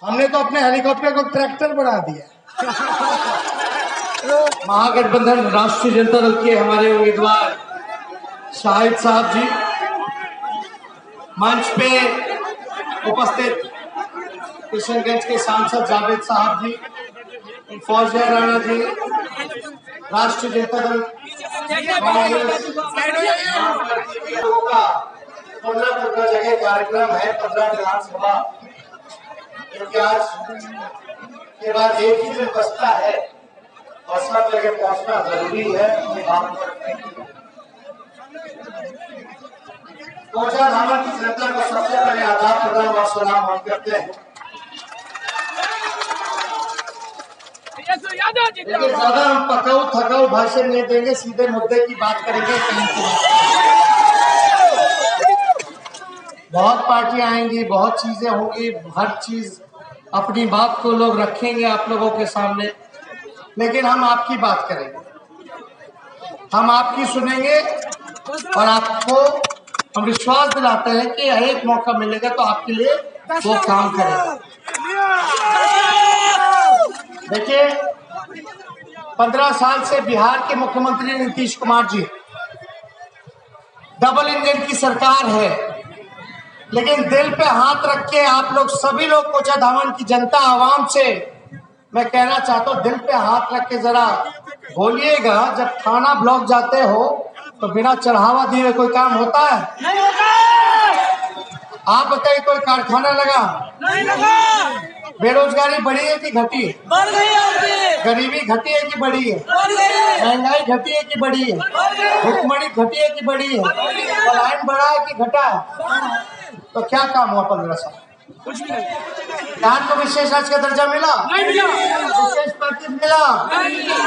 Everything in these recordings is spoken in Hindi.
हमने तो अपने हेलीकॉप्टर को ट्रैक्टर बना दिया। महागठबंधन राष्ट्रीय जनता दल के हमारे उम्मीदवार शाहिद साहब जी मंच पे उपस्थित, किशनगंज के सांसद जावेद साहब जी, फौजिया राणा जी, राष्ट्रीय जनता दल का 15 जगह कार्यक्रम है, 15 विधानसभा, क्योंकि आज के बाद एक ही दिन बचता है और सब जगह पहुंचना जरूरी है अपनी बात को रखने के लिए। कोचा धामन की जनता को सबसे पहले आदाब प्रदान और सलाम हम करते हैं। लेकिन ज्यादा हम पकाऊ थकाऊ भाषण नहीं देंगे, सीधे मुद्दे की बात करेंगे। कहीं की बहुत पार्टियां आएंगी, बहुत चीजें होंगी, हर चीज अपनी बात को लोग रखेंगे आप लोगों के सामने, लेकिन हम आपकी बात करेंगे, हम आपकी सुनेंगे और आपको हम विश्वास दिलाते हैं कि एक मौका मिलेगा तो आपके लिए वो काम करेगा। देखिए, 15 साल से बिहार के मुख्यमंत्री नीतीश कुमार जी, डबल इंजन की सरकार है, लेकिन दिल पे हाथ रख के आप लोग सभी लोग कोचा धामन की जनता आवाम से मैं कहना चाहता हूँ, दिल पे हाथ रख के जरा बोलिएगा, जब थाना ब्लॉक जाते हो तो बिना चढ़ावा दिए कोई काम होता है? नहीं होता। आप बताइए, कोई कारखाना लगा? नहीं लगा। बेरोजगारी बढ़ी है कि घटी है? बढ़ गई है। गरीबी घटी है कि बढ़ी है? बढ़ गई है। महंगाई घटी है कि बढ़ी है? भुखमरी घटी है कि बढ़ी है? पलायन बढ़ा है कि घटा है? तो क्या काम हुआ 15 साल? कुछ भी नहीं। बिहार को विशेष राज्य का दर्जा मिला? नहीं मिला। विशेष पैकेज मिला? नहीं मिला।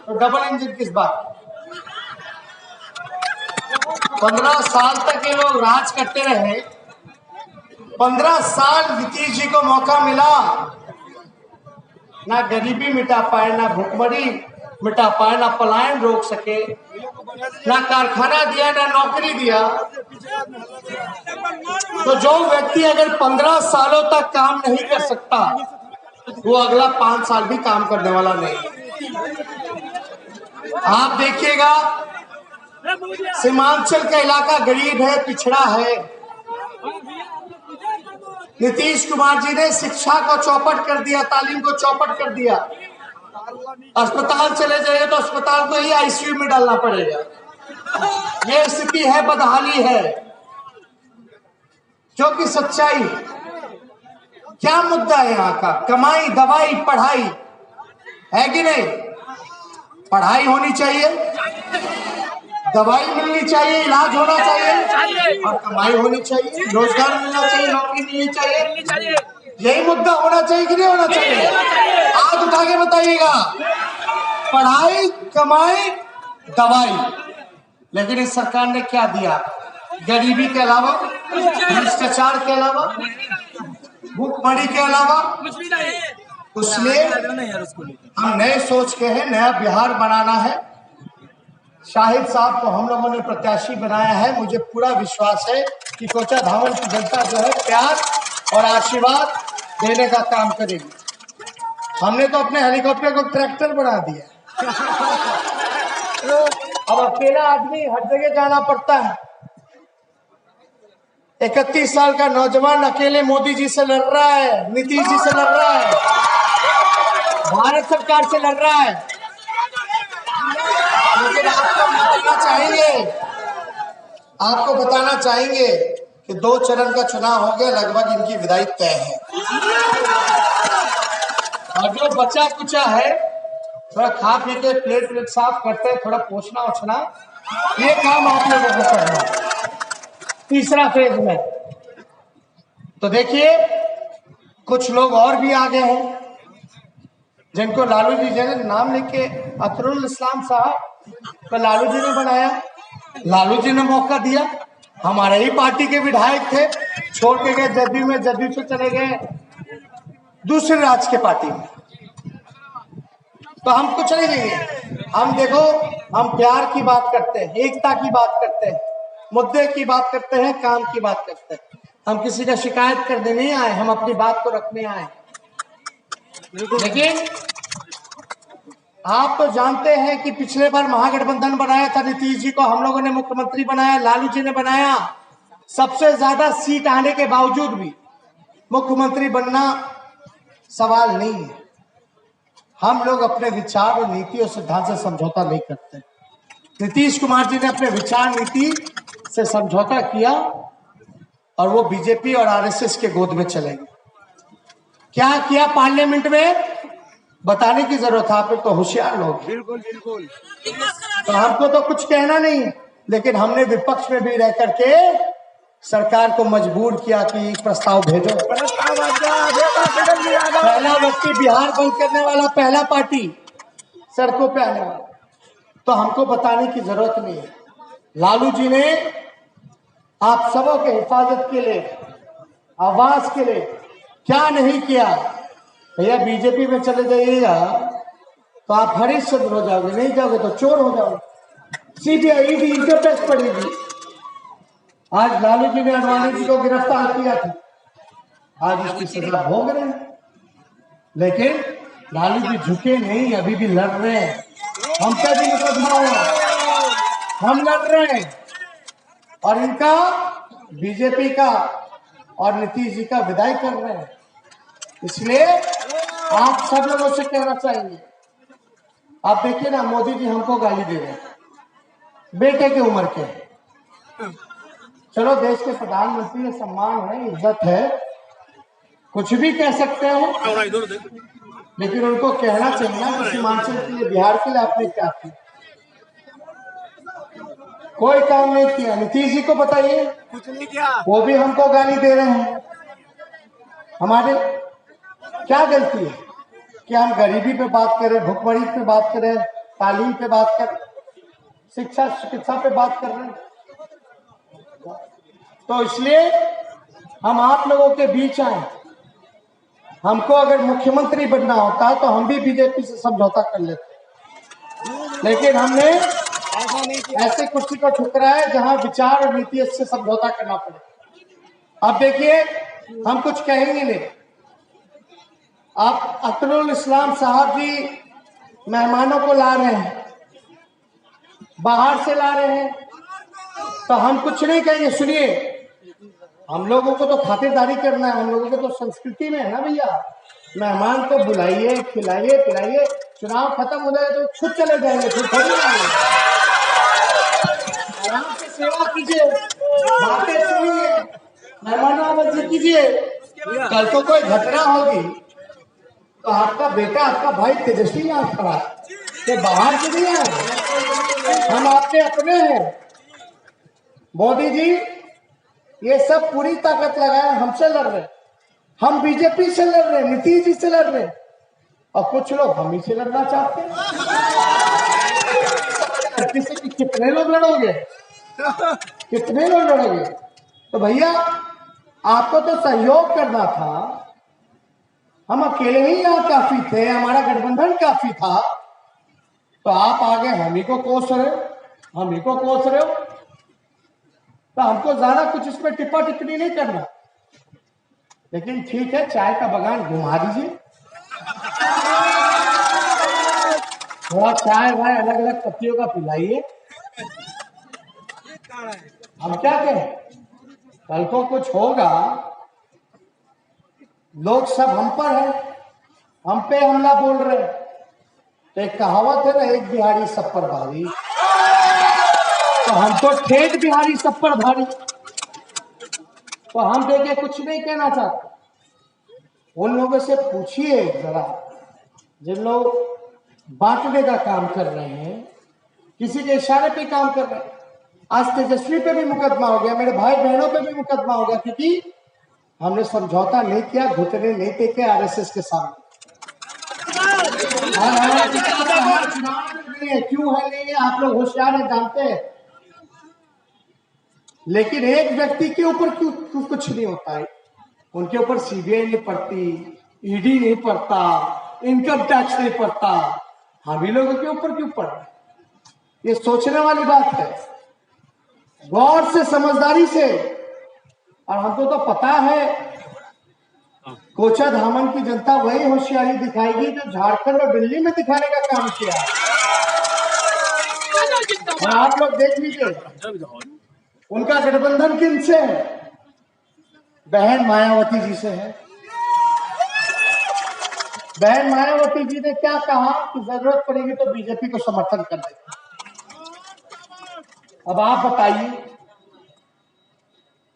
तो डबल इंजन किस बात? 15 साल तक ये लोग राज करते रहे, 15 साल नीतीश जी को मौका मिला, ना गरीबी मिटा पाए, ना भुखमरी मिटा पाए, ना पलायन रोक सके, ना कारखाना दिया, ना नौकरी दिया। तो जो व्यक्ति अगर 15 सालों तक काम नहीं कर सकता, वो अगला 5 साल भी काम करने वाला नहीं। आप देखिएगा, सीमांचल का इलाका गरीब है, पिछड़ा है। नीतीश कुमार जी ने शिक्षा को चौपट कर दिया, तालीम को चौपट कर दिया। अस्पताल चले जाइए तो अस्पताल को ही आईसीयू में डालना पड़ेगा। ये स्थिति है, बदहाली है, जो कि सच्चाई। क्या मुद्दा है यहाँ का? कमाई, दवाई, पढ़ाई है कि नहीं? पढ़ाई होनी चाहिए, दवाई मिलनी चाहिए, इलाज होना चाहिए और कमाई होनी चाहिए, रोजगार मिलना चाहिए, नौकरी मिलनी चाहिए। यही मुद्दा होना चाहिए कि नहीं होना चाहिए? हाथ उठा के बताइएगा। पढ़ाई, कमाई, दवाई। लेकिन इस सरकार ने क्या दिया? गरीबी के अलावा, भ्रष्टाचार के अलावा, भूखमरी के अलावा कुछ भी नहीं। इसलिए हम नए सोच के हैं, नया बिहार बनाना है। शाहिद साहब को हम लोगों ने प्रत्याशी बनाया है। मुझे पूरा विश्वास है कि कोचा धामन की जनता जो है प्यार और आशीर्वाद देने का काम करेगी। हमने तो अपने हेलीकॉप्टर को ट्रैक्टर बना दिया। अब अकेला आदमी हर जगह जाना पड़ता है। 31 साल का नौजवान अकेले मोदी जी से लड़ रहा है, नीतीश जी से लड़ रहा है, भारत सरकार से लड़ रहा है। लेकिन आपको बताना चाहेंगे कि 2 चरण का चुनाव हो गया, लगभग इनकी विदाई तय है। और जो बचा कुचा है, थोड़ा खा पी के प्लेट साफ करते हैं, थोड़ा पोछना ओछना, ये काम आप लोगों को करना है। तीसरा फेज में तो देखिए, कुछ लोग और भी आ गए हैं जिनको लालू जी ने नाम लिखे। अतरुल इस्लाम साहब को लालू जी ने बनाया, लालू जी ने मौका दिया। हमारे ही पार्टी के विधायक थे, छोड़ के गए जदयू में, जदयू से चले गए दूसरे राज्य के पार्टी में। तो हम कुछ नहीं देंगे। हम देखो, हम प्यार की बात करते हैं, एकता की बात करते हैं, मुद्दे की बात करते हैं, काम की बात करते हैं। हम किसी का शिकायत करने नहीं आए, हम अपनी बात को रखने आए। लेकिन आप तो जानते हैं कि पिछले बार महागठबंधन बनाया था, नीतीश जी को हम लोगों ने मुख्यमंत्री बनाया, लालू जी ने बनाया। सबसे ज्यादा सीट आने के बावजूद भी मुख्यमंत्री बनना सवाल नहीं है। हम लोग अपने विचार और नीति और सिद्धांत से समझौता नहीं करते। नीतीश कुमार जी ने अपने विचार नीति से समझौता किया और वो बीजेपी और आरएसएस के गोद में चले गए। क्या किया पार्लियामेंट में बताने की जरूरत है, आप लोग तो होशियार लोग। बिल्कुल बिल्कुल। तो हमको तो कुछ कहना नहीं है, लेकिन हमने विपक्ष में भी रह करके सरकार को मजबूर किया कि प्रस्ताव भेजो। पहला व्यक्ति बिहार बंद करने वाला, पहला पार्टी सड़कों पे आने वाला, तो हमको बताने की जरूरत नहीं है। लालू जी ने आप सबों के हिफाजत के लिए, आवाज के लिए क्या नहीं किया। भैया बीजेपी में चले जाइएगा तो आप हरिश्चंद्र हो जाओगे, नहीं जाओगे तो चोर हो जाओगे। सीबीआई ईडी इनके प्रेस पड़ेगी। आज लालू जी ने अडवाणी जी को गिरफ्तार किया था, आज उसकी सजा भोग रहे हैं, लेकिन लालू जी झुके नहीं, अभी भी लड़ रहे हैं। हम पे भी मुकदमा हुआ, हम लड़ रहे हैं और इनका बीजेपी का और नीतीश जी का विदाई कर रहे हैं। इसलिए आप सब लोगों से कहना चाहिए, आप देखिए ना, मोदी जी हमको गाली दे रहे हैं, बेटे की उम्र के। चलो देश के प्रधानमंत्री है, सम्मान है, इज्जत है, कुछ भी कह सकते हैं, लेकिन उनको कहना चाहिए ना कि सीमांचल के लिए, बिहार के लिए आपने क्या किया। कोई काम नहीं किया। नीतीश जी को बताइए, कुछ नहीं किया। वो भी हमको गाली दे रहे हैं। हमारे क्या गलती है कि हम गरीबी पे बात करें, भुखमरी पे बात करें, तालीम पे बात करें, शिक्षा चिकित्सा पे बात कर रहे हैं। तो इसलिए हम आप लोगों के बीच आए। हमको अगर मुख्यमंत्री बनना होता तो हम भी बीजेपी से समझौता कर लेते, लेकिन हमने ऐसे कुर्सी को ठुकराया जहां विचार और नीति से समझौता करना पड़े। अब देखिए, हम कुछ कहेंगे नहीं। आप अतरुल इस्लाम साहब जी मेहमानों को ला रहे हैं, बाहर से ला रहे हैं, तो हम कुछ नहीं कहेंगे। सुनिए, हम लोगों को तो खातिरदारी करना है, हम लोगों को तो संस्कृति में है ना भैया, मेहमान को बुलाइए, खिलाइए, पिलाइए। चुनाव खत्म हो जाए तो खुद चले जाएंगे, फिर थोड़ी आएंगे। आराम से सेवा कीजिए, बातें सुनिए, मेहमानों कीजिए। कल को कोई घटना होगी तो आपका बेटा, आपका भाई तेजस्वी यहाँ खड़ा है, ये बाहर से नहीं आए, हम आपके अपने हैं। मोदी जी ये सब पूरी ताकत लगाए हमसे लड़ रहे, हम बीजेपी से लड़ रहे, नीतीश जी से लड़ रहे, और कुछ लोग हम ही से लड़ना चाहते हैं। कितने लोग लड़ोगे, कितने लोग लड़ोगे? तो भैया आपको तो सहयोग करना था, हम अकेले ही यहाँ काफी थे, हमारा गठबंधन काफी था, तो आप आगे हम ही को कोस रहे हो, हम ही को कोस रहे हो। तो हमको ज्यादा कुछ इस पर टिप्पा टिप्पणी नहीं करना, लेकिन ठीक है, चाय का बगान घुमा दीजिए, थोड़ा चाय भाई अलग अलग पत्तियों का पिलाइए। हम क्या कहें, कल को कुछ होगा, लोग सब हम पर है, हम पे हमला बोल रहे हैं। तो एक कहावत है ना, एक बिहारी सब पर भारी, तो हम तो ठेठ बिहारी सब पर भारी। तो हम देखे कुछ नहीं कहना चाहते। उन लोगों से पूछिए जरा, जिन लोग बांटने का काम कर रहे हैं, किसी के इशारे पे काम कर रहे हैं। आज तेजस्वी पे भी मुकदमा हो गया, मेरे भाई बहनों पे भी मुकदमा हो गया, क्योंकि हमने समझौता नहीं किया, घुटने नहीं टेके आरएसएस के सामने। क्यों है नहीं है, आप लोग होशियार हैं, जानते हैं, लेकिन एक व्यक्ति के ऊपर क्यों कुछ नहीं होता है? उनके ऊपर सीबीआई नहीं पड़ती, ईडी नहीं पड़ता, इनकम टैक्स नहीं पड़ता, हम ही लोगों के ऊपर क्यों पड़ रहा है? ये सोचने वाली बात है, गौर से, समझदारी से। और हमको तो पता है कोचा धामन की जनता वही होशियारी दिखाएगी जो झारखंड और दिल्ली में दिखाने का काम किया। और आप लोग देख लीजिए उनका गठबंधन किनसे है? बहन मायावती जी से है। बहन मायावती जी ने क्या कहा कि जरूरत पड़ेगी तो बीजेपी को समर्थन कर देगा। अब आप बताइए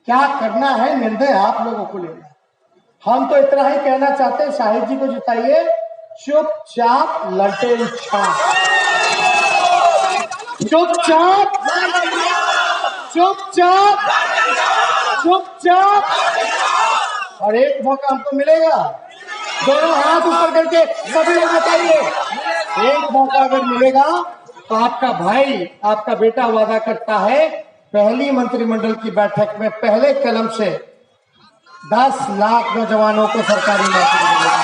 क्या करना है, निर्णय आप लोगों को लेना। हम तो इतना ही कहना चाहते हैं, शाहिद जी को जिताइए, चुपचाप लटेन छाप, चुपचाप चुपचाप चुपचाप। और एक मौका हमको मिलेगा, दोनों हाथ ऊपर करके सभी लोग बताइए, एक मौका अगर मिलेगा तो आपका भाई, आपका बेटा वादा करता है पहली मंत्रिमंडल की बैठक में पहले कलम से 10 लाख नौजवानों को सरकारी नौकरी मिलेगी।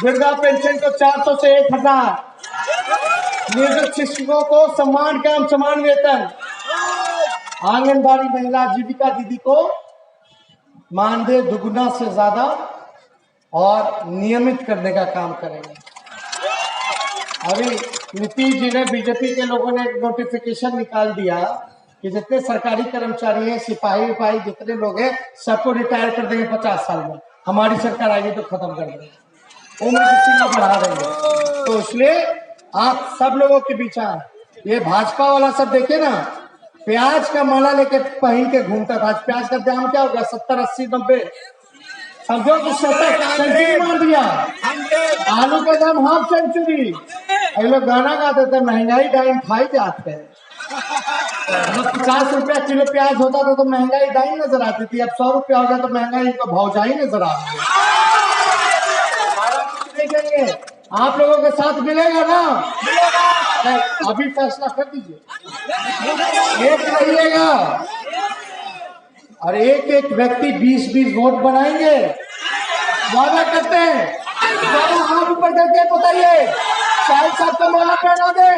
वृद्धा पेंशन को 400 से 1000, नियोजित शिक्षकों को सम्मान काम समान वेतन, आंगनबाड़ी महिला जीविका दीदी को मानदेय दुगुना से ज्यादा और नियमित करने का काम करेंगे। अभी नीतीश जी ने, बीजेपी के लोगों ने एक नोटिफिकेशन निकाल दिया कि जितने सरकारी कर्मचारी हैं, सिपाही विपाही जितने लोग हैं, सबको रिटायर कर देंगे 50 साल में। हमारी सरकार आएगी तो खत्म कर देंगे, उम्र की सीमा बढ़ा देंगे। तो इसलिए आप सब लोगों के बीच आए। ये भाजपा वाला सब देखे ना, प्याज का माला लेके पहन के घूमता था। आज प्याज का दाम क्या होगा? 70, 80, 90। समझो कि 70 सेंचुरी मार दिया। आलू का दाम हाफ सेंचुरी। ये लोग गाना गाते थे, महंगाई डाइन खाई जाते हैं। 50 रुपया किलो प्याज होता था तो महंगाई डाइन नजर आती थी। अब 100 रुपया हो गया तो महंगाई का भौजाई नजर आ रही है। आप लोगों के साथ मिलेगा ना? अभी फैसला कर दीजिए, एक रहिएगा और एक एक व्यक्ति 20-20 वोट बनाएंगे, वादा करते हैं। हाथ ऊपर करके बताइए, शाहिद साहब को माला पहना दे।